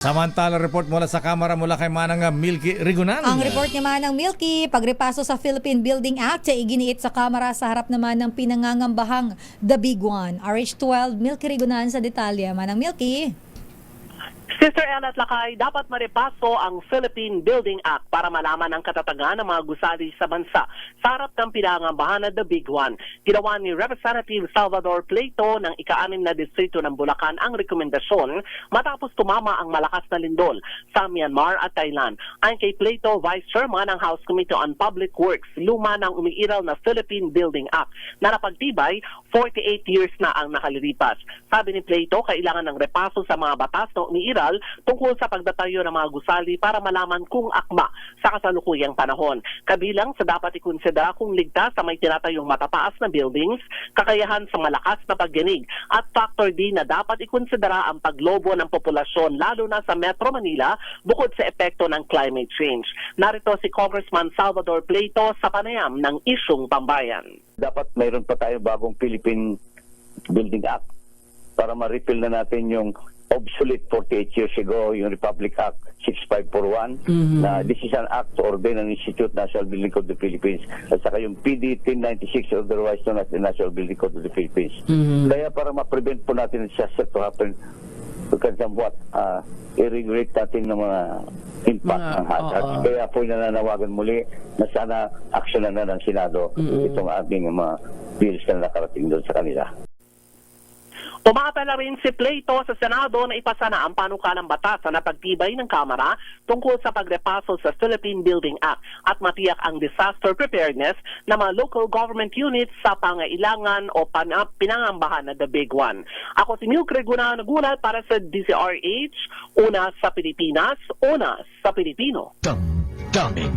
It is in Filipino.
Samantala, report mula sa Kamara mula kay Manang Milky Rigunan. Ang report ni Manang Milky, pagrepaso sa Philippine Building Act ay iginiit sa Kamara sa harap naman ng pinangangambahang The Big One. RH12, Milky Rigunan sa detalye. Manang Milky. Sister Ella at Lakay, dapat maripaso ang Philippine Building Act para malaman ang katatagan ng mga gusali sa bansa sa harap ng pinangambahan na The Big One. Ginawa ni Representative Salvador Pleito ng ika-6 na distrito ng Bulacan ang rekomendasyon matapos tumama ang malakas na lindol sa Myanmar at Thailand. Ayon kay Pleito, Vice Chairman ng House Committee on Public Works, luma ng umiiral na Philippine Building Act na napagtibay 48 years na ang nakalilipas. Sabi ni Pleito, kailangan ng repaso sa mga batas na umiiral tungkol sa pagdatayo ng mga gusali para malaman kung akma sa kasalukuyang panahon. Kabilang sa dapat ikonsidera kung ligtas sa may tinatayong matataas na buildings, kakayahan sa malakas na pagyanig, at factor din na dapat ikonsidera ang paglobo ng populasyon lalo na sa Metro Manila bukod sa epekto ng climate change. Narito si Congressman Salvador Pleito sa panayam ng isyung pambayan. Dapat mayroon pa tayong bagong Philippine Building Act para ma-repeal na natin yung obsolete 48 years ago, yung Republic Act 6541, na this is an act to ordain and institute National Building Code of the Philippines, at saka yung PD 1096, otherwise known as the National Building Code of the Philippines. Kaya para ma-prevent po natin disaster to happen, we can somewhat i-regulate natin ng mga impact ng hazards. Kaya po nananawagan muli na sana aksyonan na ng Senado itong ating mga bills na nakarating doon sa kanila. Umaapela rin si Pleito sa Senado na ipasa na ang panukalang batas na napagtibay ng Kamara tungkol sa pagrepaso sa Philippine Building Act at matiyak ang disaster preparedness ng mga local government units sa pangailangan o pinangambahan na The Big One. Ako si Milky Rigunan, nagulat para sa DZRH, una sa Pilipinas, una sa Pilipino. Damdamin